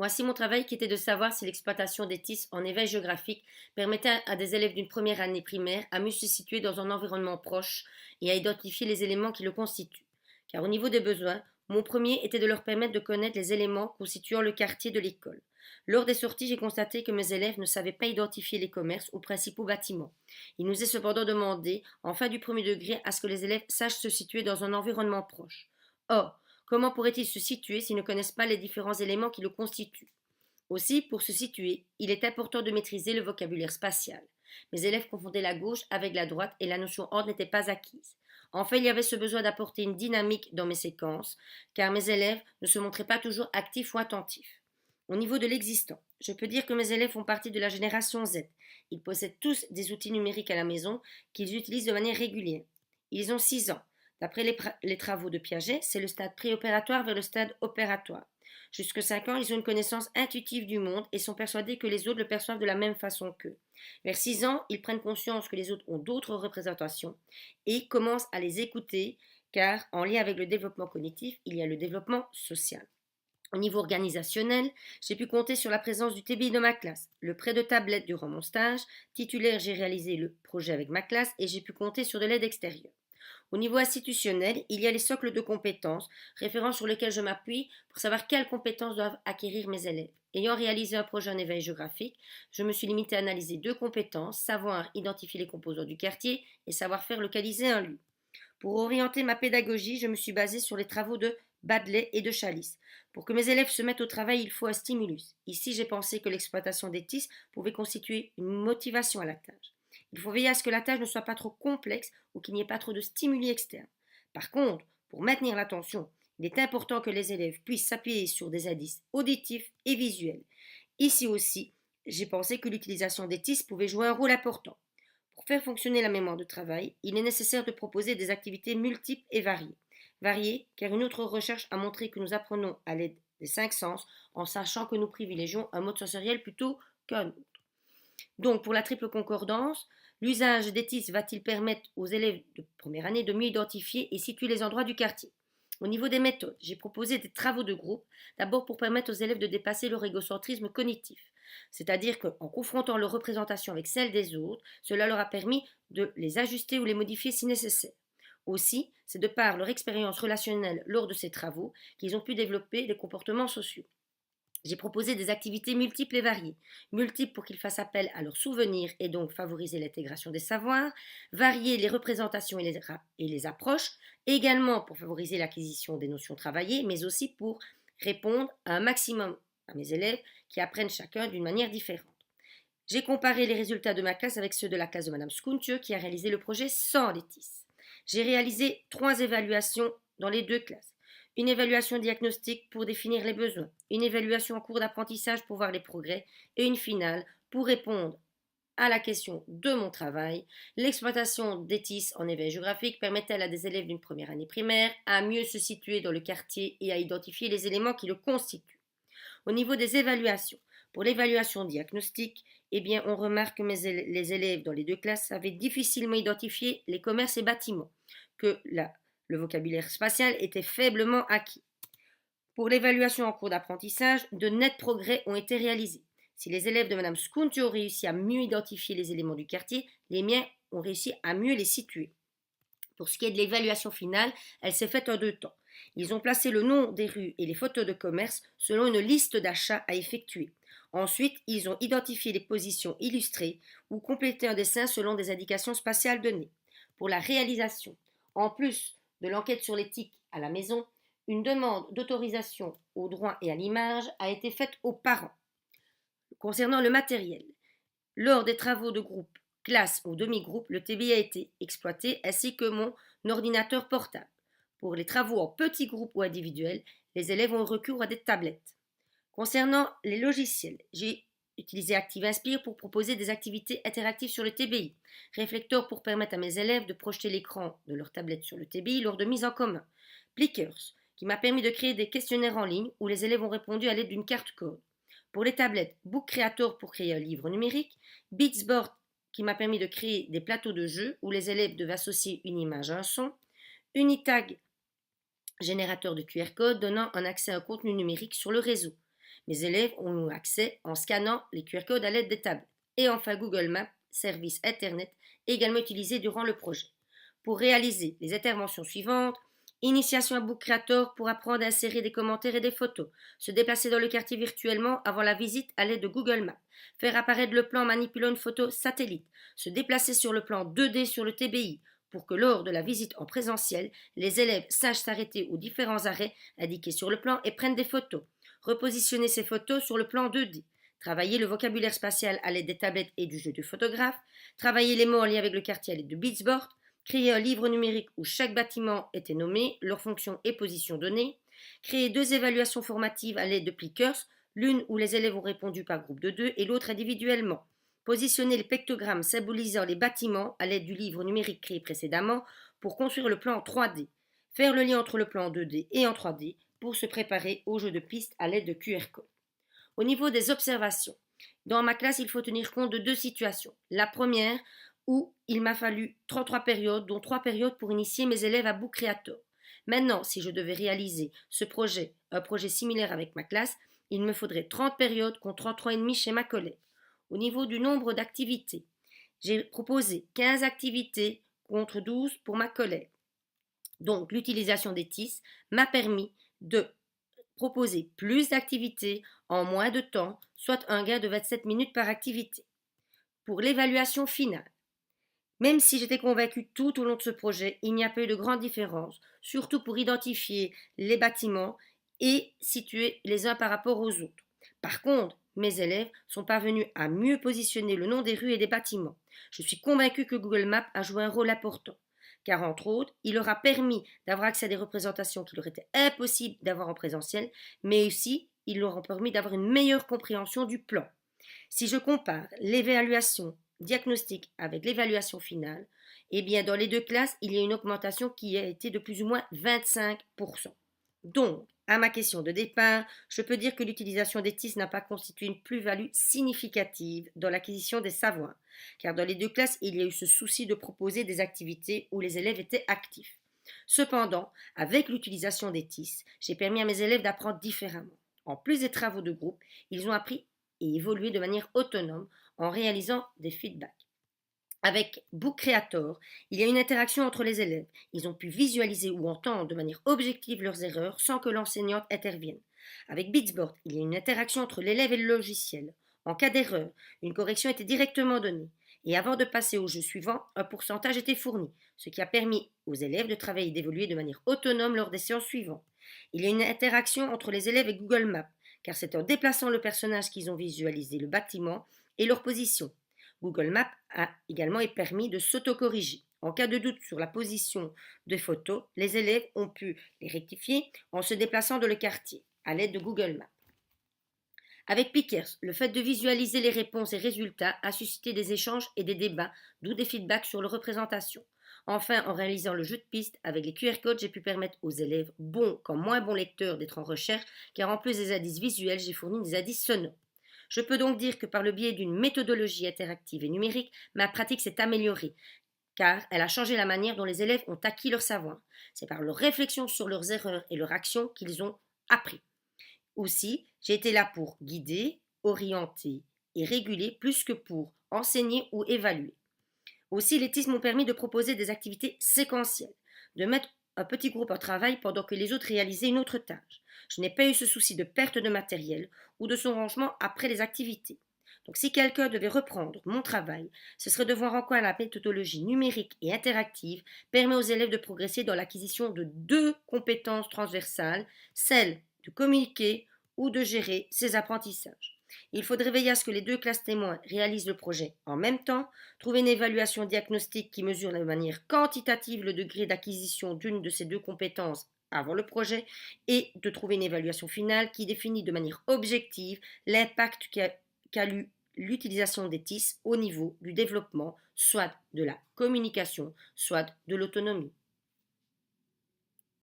Voici mon travail qui était de savoir si l'exploitation des tisses en éveil géographique permettait à des élèves d'une première année primaire à mieux se situer dans un environnement proche et à identifier les éléments qui le constituent. Car au niveau des besoins, mon premier était de leur permettre de connaître les éléments constituant le quartier de l'école. Lors des sorties, j'ai constaté que mes élèves ne savaient pas identifier les commerces ou principaux bâtiments. Il nous est cependant demandé, en fin du premier degré, à ce que les élèves sachent se situer dans un environnement proche. Or, comment pourraient-ils se situer s'ils ne connaissent pas les différents éléments qui le constituent? Aussi, pour se situer, il est important de maîtriser le vocabulaire spatial. Mes élèves confondaient la gauche avec la droite et la notion ordre n'était pas acquise. Enfin, il y avait ce besoin d'apporter une dynamique dans mes séquences, car mes élèves ne se montraient pas toujours actifs ou attentifs. Au niveau de l'existant, je peux dire que mes élèves font partie de la génération Z. Ils possèdent tous des outils numériques à la maison qu'ils utilisent de manière régulière. Ils ont 6 ans. D'après les travaux de Piaget, c'est le stade préopératoire vers le stade opératoire. Jusque 5 ans, ils ont une connaissance intuitive du monde et sont persuadés que les autres le perçoivent de la même façon qu'eux. Vers 6 ans, ils prennent conscience que les autres ont d'autres représentations et commencent à les écouter car en lien avec le développement cognitif, il y a le développement social. Au niveau organisationnel, j'ai pu compter sur la présence du TBI de ma classe, le prêt de tablettes durant mon stage, titulaire j'ai réalisé le projet avec ma classe et j'ai pu compter sur de l'aide extérieure. Au niveau institutionnel, il y a les socles de compétences, référents sur lesquels je m'appuie pour savoir quelles compétences doivent acquérir mes élèves. Ayant réalisé un projet en éveil géographique, je me suis limitée à analyser 2 compétences, savoir identifier les composants du quartier et savoir faire localiser un lieu. Pour orienter ma pédagogie, je me suis basée sur les travaux de Badley et de Chalice. Pour que mes élèves se mettent au travail, il faut un stimulus. Ici, j'ai pensé que l'exploitation des tisses pouvait constituer une motivation à la tâche. Il faut veiller à ce que la tâche ne soit pas trop complexe ou qu'il n'y ait pas trop de stimuli externes. Par contre, pour maintenir l'attention, il est important que les élèves puissent s'appuyer sur des indices auditifs et visuels. Ici aussi, j'ai pensé que l'utilisation des tisses pouvait jouer un rôle important. Pour faire fonctionner la mémoire de travail, il est nécessaire de proposer des activités multiples et variées. Variées, car une autre recherche a montré que nous apprenons à l'aide des 5 sens en sachant que nous privilégions un mode sensoriel plutôt qu'un autre. Donc, pour la triple concordance, l'usage des TIS va-t-il permettre aux élèves de première année de mieux identifier et situer les endroits du quartier? Au niveau des méthodes, j'ai proposé des travaux de groupe, d'abord pour permettre aux élèves de dépasser leur égocentrisme cognitif. C'est-à-dire qu'en confrontant leurs représentations avec celles des autres, cela leur a permis de les ajuster ou les modifier si nécessaire. Aussi, c'est de par leur expérience relationnelle lors de ces travaux qu'ils ont pu développer des comportements sociaux. J'ai proposé des activités multiples et variées. Multiples pour qu'ils fassent appel à leurs souvenirs et donc favoriser l'intégration des savoirs. Varier les représentations et les approches. Également pour favoriser l'acquisition des notions travaillées, mais aussi pour répondre à un maximum à mes élèves qui apprennent chacun d'une manière différente. J'ai comparé les résultats de ma classe avec ceux de la classe de Madame Skuntje qui a réalisé le projet sans les TIS. J'ai réalisé 3 évaluations dans les 2 classes. Une évaluation diagnostique pour définir les besoins, une évaluation en cours d'apprentissage pour voir les progrès et une finale pour répondre à la question de mon travail. L'exploitation des TIS en éveil géographique permet-elle à des élèves d'une première année primaire à mieux se situer dans le quartier et à identifier les éléments qui le constituent? Au niveau des évaluations, pour l'évaluation diagnostique, eh bien, on remarque que les élèves dans les 2 classes avaient difficilement identifié les commerces et bâtiments, que le vocabulaire spatial était faiblement acquis. Pour l'évaluation en cours d'apprentissage, de nets progrès ont été réalisés. Si les élèves de Mme Skuntje ont réussi à mieux identifier les éléments du quartier, les miens ont réussi à mieux les situer. Pour ce qui est de l'évaluation finale, elle s'est faite en 2 temps. Ils ont placé le nom des rues et les photos de commerce selon une liste d'achats à effectuer. Ensuite, ils ont identifié les positions illustrées ou complété un dessin selon des indications spatiales données. Pour la réalisation, en plus de l'enquête sur l'éthique à la maison, une demande d'autorisation au droit et à l'image a été faite aux parents. Concernant le matériel, lors des travaux de groupe, classe ou demi-groupe, le TBI a été exploité ainsi que mon ordinateur portable. Pour les travaux en petits groupes ou individuels, les élèves ont recours à des tablettes. Concernant les logiciels, j'ai utilisé ActiveInspire pour proposer des activités interactives sur le TBI, Reflector pour permettre à mes élèves de projeter l'écran de leur tablette sur le TBI lors de mise en commun, Plickers, qui m'a permis de créer des questionnaires en ligne où les élèves ont répondu à l'aide d'une carte code. Pour les tablettes, Book Creator pour créer un livre numérique, Beatsboard qui m'a permis de créer des plateaux de jeux où les élèves devaient associer une image à un son, Unitag, générateur de QR code donnant un accès à un contenu numérique sur le réseau. Mes élèves ont eu accès en scannant les QR codes à l'aide des tablettes. Et enfin, Google Maps, service Internet, également utilisé durant le projet. Pour réaliser les interventions suivantes, initiation à Book Creator pour apprendre à insérer des commentaires et des photos, se déplacer dans le quartier virtuellement avant la visite à l'aide de Google Maps, faire apparaître le plan en manipulant une photo satellite, se déplacer sur le plan 2D sur le TBI pour que lors de la visite en présentiel, les élèves sachent s'arrêter aux différents arrêts indiqués sur le plan et prennent des photos, repositionner ces photos sur le plan 2D, travailler le vocabulaire spatial à l'aide des tablettes et du jeu du photographe, travailler les mots en lien avec le quartier à l'aide de Beatsboard, créer un livre numérique où chaque bâtiment était nommé, leur fonction et position donnée, créer 2 évaluations formatives à l'aide de Plickers, l'une où les élèves ont répondu par groupe de 2 et l'autre individuellement, positionner les pictogrammes symbolisant les bâtiments à l'aide du livre numérique créé précédemment pour construire le plan en 3D, faire le lien entre le plan en 2D et en 3D pour se préparer au jeu de piste à l'aide de QR code. Au niveau des observations, dans ma classe, il faut tenir compte de 2 situations. La première, où il m'a fallu 33 périodes, dont 3 périodes pour initier mes élèves à Book Creator. Maintenant, si je devais réaliser ce projet, un projet similaire avec ma classe, il me faudrait 30 périodes contre 33,5 chez ma collègue. Au niveau du nombre d'activités, j'ai proposé 15 activités contre 12 pour ma collègue. Donc, l'utilisation des TIS m'a permis de proposer plus d'activités en moins de temps, soit un gain de 27 minutes par activité. Pour l'évaluation finale, même si j'étais convaincue tout au long de ce projet, il n'y a pas eu de grande différence, surtout pour identifier les bâtiments et situer les uns par rapport aux autres. Par contre, mes élèves sont parvenus à mieux positionner le nom des rues et des bâtiments. Je suis convaincue que Google Maps a joué un rôle important, car entre autres, il leur a permis d'avoir accès à des représentations qu'il leur était impossible d'avoir en présentiel, mais aussi il leur a permis d'avoir une meilleure compréhension du plan. Si je compare l'évaluation diagnostique avec l'évaluation finale, eh bien dans les 2 classes, il y a une augmentation qui a été de plus ou moins 25%. Donc, à ma question de départ, je peux dire que l'utilisation des TIS n'a pas constitué une plus-value significative dans l'acquisition des savoirs, car dans les 2 classes, il y a eu ce souci de proposer des activités où les élèves étaient actifs. Cependant, avec l'utilisation des TIS, j'ai permis à mes élèves d'apprendre différemment. En plus des travaux de groupe, ils ont appris et évolué de manière autonome en réalisant des feedbacks. Avec Book Creator, il y a une interaction entre les élèves. Ils ont pu visualiser ou entendre de manière objective leurs erreurs sans que l'enseignante intervienne. Avec Beatsboard, il y a une interaction entre l'élève et le logiciel. En cas d'erreur, une correction était directement donnée. Et avant de passer au jeu suivant, un pourcentage était fourni, ce qui a permis aux élèves de travailler et d'évoluer de manière autonome lors des séances suivantes. Il y a une interaction entre les élèves et Google Maps, car c'est en déplaçant le personnage qu'ils ont visualisé le bâtiment et leur position. Google Maps a également permis de s'autocorriger. En cas de doute sur la position des photos, les élèves ont pu les rectifier en se déplaçant dans le quartier à l'aide de Google Maps. Avec Pickers, le fait de visualiser les réponses et résultats a suscité des échanges et des débats, d'où des feedbacks sur leur représentation. Enfin, en réalisant le jeu de piste avec les QR codes, j'ai pu permettre aux élèves, bons comme moins bons lecteurs, d'être en recherche, car en plus des indices visuels, j'ai fourni des indices sonores. Je peux donc dire que par le biais d'une méthodologie interactive et numérique, ma pratique s'est améliorée, car elle a changé la manière dont les élèves ont acquis leur savoir. C'est par leur réflexion sur leurs erreurs et leurs actions qu'ils ont appris. Aussi, j'ai été là pour guider, orienter et réguler plus que pour enseigner ou évaluer. Aussi, les TIS m'ont permis de proposer des activités séquentielles, de mettre un petit groupe en travail pendant que les autres réalisaient une autre tâche. Je n'ai pas eu ce souci de perte de matériel ou de son rangement après les activités. Donc si quelqu'un devait reprendre mon travail, ce serait de voir en quoi la méthodologie numérique et interactive permet aux élèves de progresser dans l'acquisition de 2 compétences transversales, celle de communiquer ou de gérer ses apprentissages. Il faudrait veiller à ce que les 2 classes témoins réalisent le projet en même temps, trouver une évaluation diagnostique qui mesure de manière quantitative le degré d'acquisition d'une de ces 2 compétences avant le projet et de trouver une évaluation finale qui définit de manière objective l'impact qu'a eu l'utilisation des TIS au niveau du développement, soit de la communication, soit de l'autonomie.